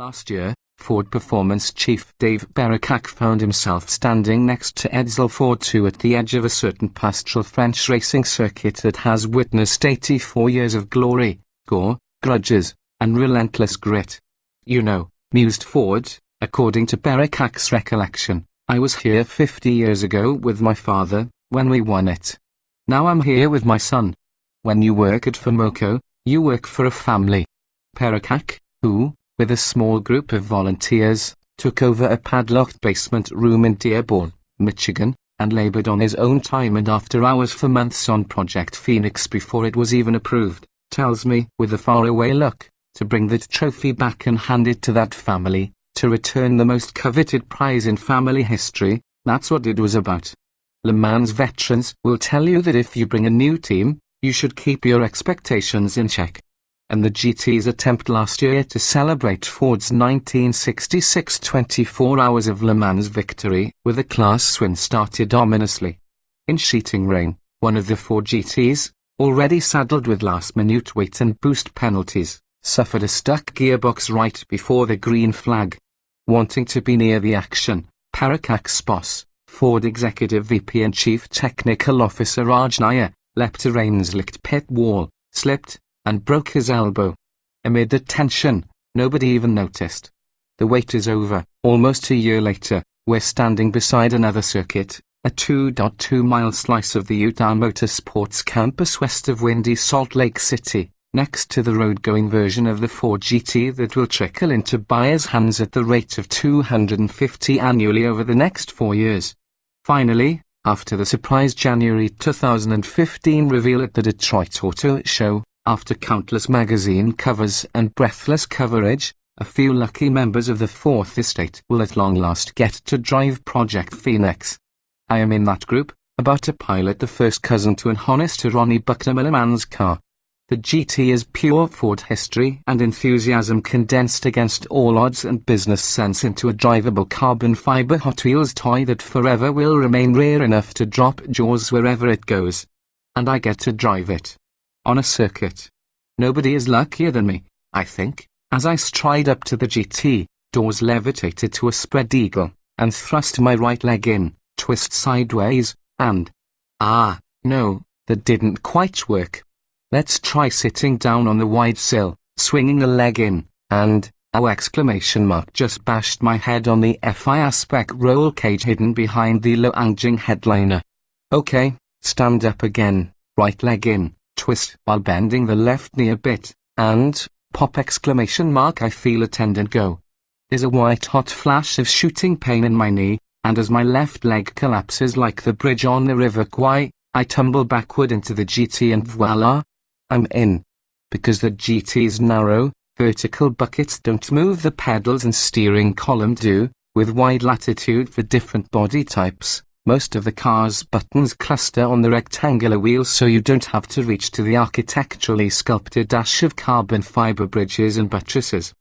Last year, Ford Performance Chief Dave Berikak found himself standing next to Edsel Ford II at the edge of a certain pastoral French racing circuit that has witnessed 84 years of glory, gore, grudges, and relentless grit. You know, mused Ford, according to Berikak's recollection, I was here 50 years ago with my father, when we won it. Now I'm here with my son. When you work at Famoco, you work for a family. Berikak, who, with a small group of volunteers, took over a padlocked basement room in Dearborn, Michigan, and labored on his own time and after hours for months on Project Phoenix before it was even approved, tells me, with a faraway look, to bring that trophy back and hand it to that family, to return the most coveted prize in family history. That's what it was about. Le Mans veterans will tell you that if you bring a new team, you should keep your expectations in check. And the GT's attempt last year to celebrate Ford's 1966 24 hours of Le Mans victory with a class swim started ominously. In sheeting rain, one of the four GTs, already saddled with last-minute weight and boost penalties, suffered a stuck gearbox right before the green flag. Wanting to be near the action, Berikak's boss, Ford Executive VP and Chief Technical Officer Raj Nair, leapt to rain-slicked pit wall, slipped, and broke his elbow. Amid the tension, nobody even noticed. The wait is over. Almost a year later, we're standing beside another circuit, a 2.2-mile slice of the Utah Motorsports campus west of windy Salt Lake City, next to the road-going version of the Ford GT that will trickle into buyers' hands at the rate of 250 annually over the next 4 years. Finally, after the surprise January 2015 reveal at the Detroit Auto Show, after countless magazine covers and breathless coverage, a few lucky members of the Fourth Estate will at long last get to drive Project Phoenix. I am in that group, about to pilot the first cousin to an honest Ronnie Buckner Le Mans car. The GT is pure Ford history and enthusiasm condensed against all odds and business sense into a drivable carbon fiber Hot Wheels toy that forever will remain rare enough to drop jaws wherever it goes. And I get to drive it. On a circuit. Nobody is luckier than me, I think. As I stride up to the GT, doors levitated to a spread eagle, and thrust my right leg in, twist sideways, and... no, that didn't quite work. Let's try sitting down on the wide sill, swinging a leg in, and, exclamation mark just bashed my head on the FI aspect roll cage hidden behind the Loangjing headliner. Okay, stand up again, right leg in. Twist while bending the left knee a bit, and, pop exclamation mark I feel a tendon go. There's a white-hot flash of shooting pain in my knee, and as my left leg collapses like the bridge on the River Kwai, I tumble backward into the GT and voila! I'm in. Because the GT's narrow, vertical buckets don't move, the pedals and steering column do, with wide latitude for different body types. Most of the car's buttons cluster on the rectangular wheels so you don't have to reach to the architecturally sculpted dash of carbon fiber bridges and buttresses.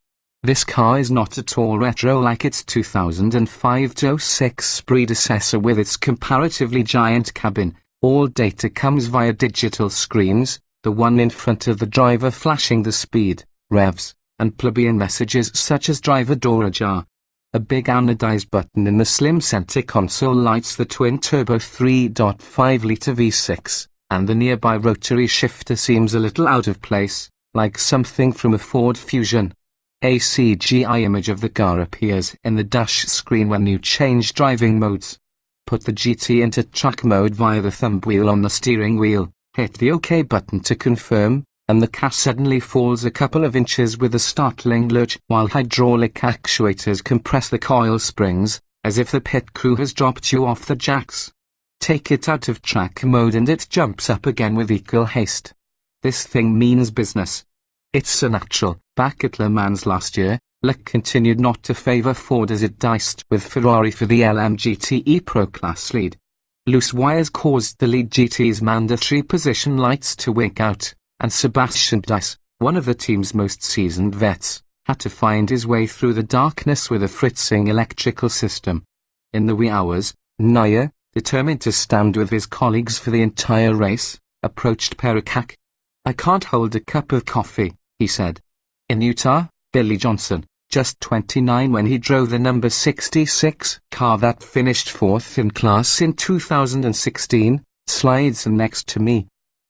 This car is not at all retro like its 2005-06 predecessor with its comparatively giant cabin. All data comes via digital screens, the one in front of the driver flashing the speed, revs, and plebeian messages such as driver door ajar. A big anodized button in the slim center console lights the twin-turbo 3.5-liter V6, and the nearby rotary shifter seems a little out of place, like something from a Ford Fusion. A CGI image of the car appears in the dash screen when you change driving modes. Put the GT into truck mode via the thumb wheel on the steering wheel, hit the OK button to confirm, and the car suddenly falls a couple of inches with a startling lurch while hydraulic actuators compress the coil springs, as if the pit crew has dropped you off the jacks. Take it out of track mode and it jumps up again with equal haste. This thing means business. It's so natural. Back at Le Mans last year, luck continued not to favour Ford as it diced with Ferrari for the LMGTE Pro Class lead. Loose wires caused the lead GT's mandatory position lights to wink out, and Sebastian Dice, one of the team's most seasoned vets, had to find his way through the darkness with a fritzing electrical system. In the wee hours, Nair, determined to stand with his colleagues for the entire race, approached Berikak. "I can't hold a cup of coffee," he said. "In Utah, Billy Johnson, just 29 when he drove the number 66 car that finished 4th in class in 2016, slides next to me.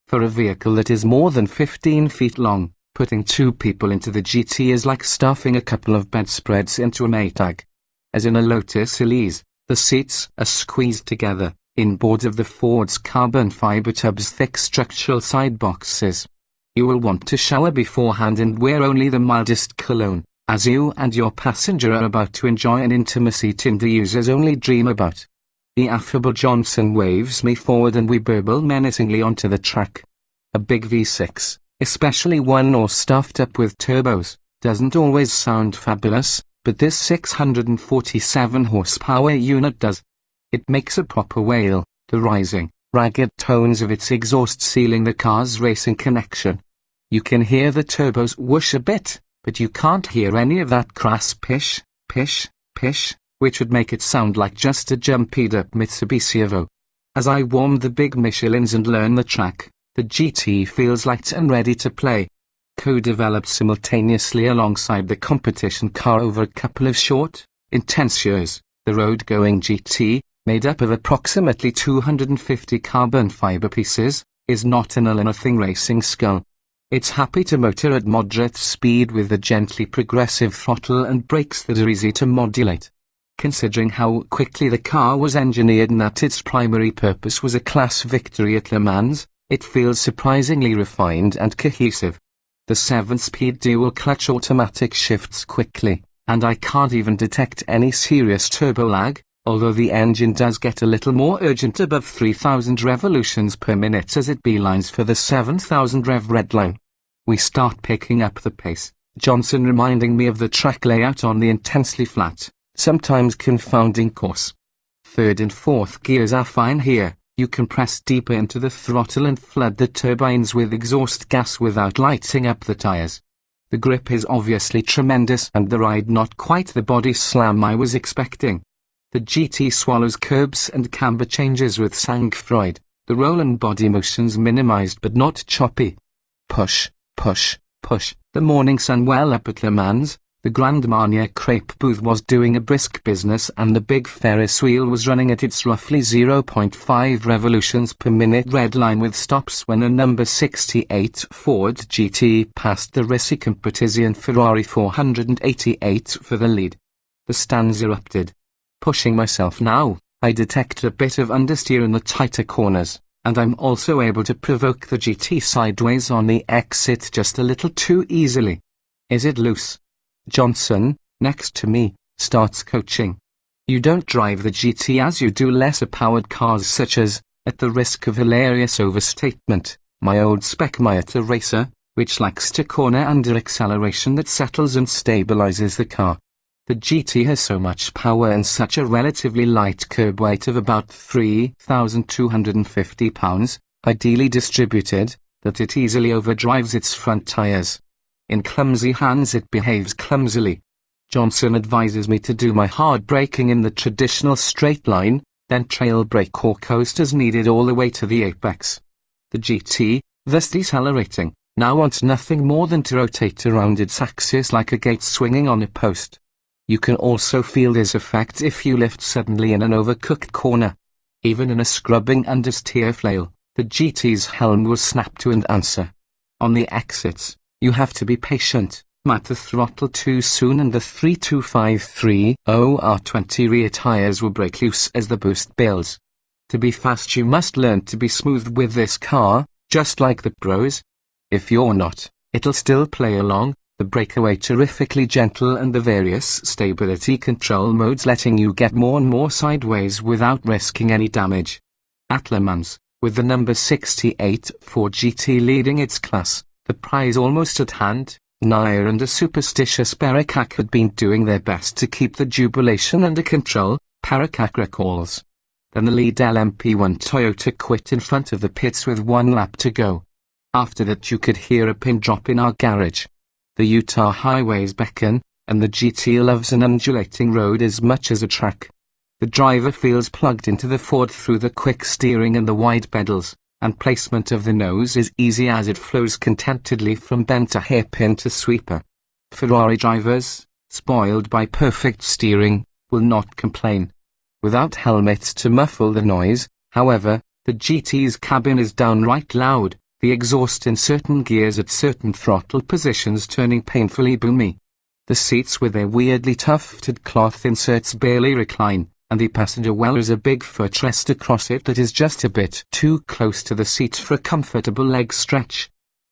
For a vehicle that is more than 15 feet long, putting 2 people into the GT is like stuffing a couple of bedspreads into a Maytag. As in a Lotus Elise, the seats are squeezed together, inboard of the Ford's carbon fiber tub's thick structural side boxes. You will want to shower beforehand and wear only the mildest cologne, as you and your passenger are about to enjoy an intimacy Tinder users only dream about. The affable Johnson waves me forward and we burble menacingly onto the track. A big V6, especially one all stuffed up with turbos, doesn't always sound fabulous, but this 647 horsepower unit does. It makes a proper wail, the rising, ragged tones of its exhaust sealing the car's racing connection. You can hear the turbos whoosh a bit, but you can't hear any of that crass pish, pish, pish, which would make it sound like just a jumpied-up Mitsubishi Evo. As I warm the big Michelins and learn the track, the GT feels light and ready to play. Co-developed simultaneously alongside the competition car over a couple of short, intense years, the road-going GT, made up of approximately 250 carbon fiber pieces, is not an all-or-nothing racing skull. It's happy to motor at moderate speed with a gently progressive throttle and brakes that are easy to modulate. Considering how quickly the car was engineered and that its primary purpose was a class victory at Le Mans, it feels surprisingly refined and cohesive. The 7-speed dual-clutch automatic shifts quickly, and I can't even detect any serious turbo lag, although the engine does get a little more urgent above 3,000 revolutions per minute as it beelines for the 7,000 rev redline. We start picking up the pace, Johnson reminding me of the track layout on the intensely flat, sometimes confounding course. 3rd and 4th gears are fine here. You can press deeper into the throttle and flood the turbines with exhaust gas without lighting up the tires. The grip is obviously tremendous and the ride not quite the body slam I was expecting. The GT swallows curbs and camber changes with sang-froid, the roll and body motions minimized but not choppy. Push, push, push. The morning sun well up at Le Mans, the Grand Marnier crepe booth was doing a brisk business and the big Ferris wheel was running at its roughly 0.5 revolutions per minute red line with stops when a number 68 Ford GT passed the racing competition Ferrari 488 for the lead. The stands erupted. Pushing myself now, I detect a bit of understeer in the tighter corners, and I'm also able to provoke the GT sideways on the exit just a little too easily. Is it loose? Johnson, next to me, starts coaching. You don't drive the GT as you do lesser-powered cars such as, at the risk of hilarious overstatement, my old spec Miata racer, which likes to corner under acceleration that settles and stabilizes the car. The GT has so much power and such a relatively light curb weight of about 3,250 pounds, ideally distributed, that it easily overdrives its front tires. In clumsy hands it behaves clumsily. Johnson advises me to do my hard braking in the traditional straight line, then trail brake or coast as needed all the way to the apex. The GT, thus decelerating, now wants nothing more than to rotate around its axis like a gate swinging on a post. You can also feel this effect if you lift suddenly in an overcooked corner. Even in a scrubbing understeer flail, the GT's helm will snap to and answer. On the exits, you have to be patient, might the throttle too soon and the 3253 OR20 rear tires will break loose as the boost builds. To be fast you must learn to be smooth with this car, just like the pros. If you're not, it'll still play along, the breakaway terrifically gentle and the various stability control modes letting you get more and more sideways without risking any damage. At Le Mans, with the number 68 Ford GT leading its class, the prize almost at hand, Nair and a superstitious Barakak had been doing their best to keep the jubilation under control, Barakak recalls. Then the lead LMP1 Toyota quit in front of the pits with 1 lap to go. After that you could hear a pin drop in our garage. The Utah highways beckon, and the GT loves an undulating road as much as a track. The driver feels plugged into the Ford through the quick steering and the wide pedals, and placement of the nose is easy as it flows contentedly from bend to hairpin to sweeper. Ferrari drivers, spoiled by perfect steering, will not complain. Without helmets to muffle the noise, however, the GT's cabin is downright loud, the exhaust in certain gears at certain throttle positions turning painfully boomy. The seats with their weirdly tufted cloth inserts barely recline, and the passenger well has a big footrest across it that is just a bit too close to the seat for a comfortable leg stretch.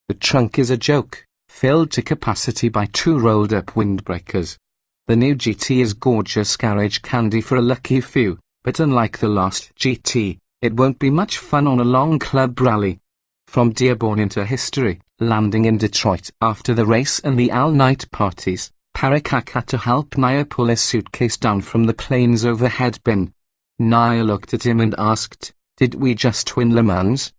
The trunk is a joke, filled to capacity by 2 rolled-up windbreakers. The new GT is gorgeous garage candy for a lucky few, but unlike the last GT, it won't be much fun on a long club rally. From Dearborn into history, landing in Detroit after the race and the all-night parties, Barakak had to help Nia pull his suitcase down from the plane's overhead bin. Nia looked at him and asked, "Did we just win Le Mans?"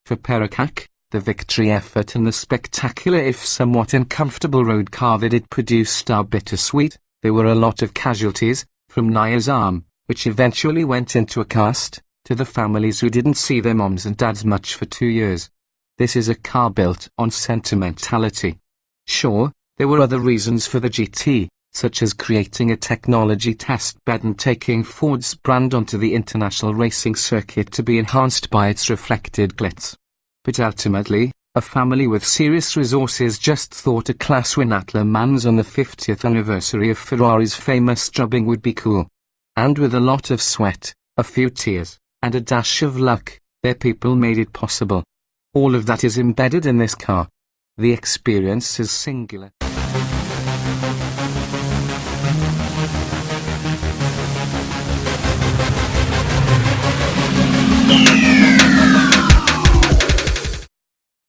For Barakak, the victory effort and the spectacular if somewhat uncomfortable road car that it produced are bittersweet. There were a lot of casualties, from Nia's arm, which eventually went into a cast, to the families who didn't see their moms and dads much for 2 years. This is a car built on sentimentality. Sure, there were other reasons for the GT, such as creating a technology test bed and taking Ford's brand onto the international racing circuit to be enhanced by its reflected glitz. But ultimately, a family with serious resources just thought a class win at Le Mans on the 50th anniversary of Ferrari's famous drubbing would be cool. And with a lot of sweat, a few tears, and a dash of luck, their people made it possible. All of that is embedded in this car. The experience is singular.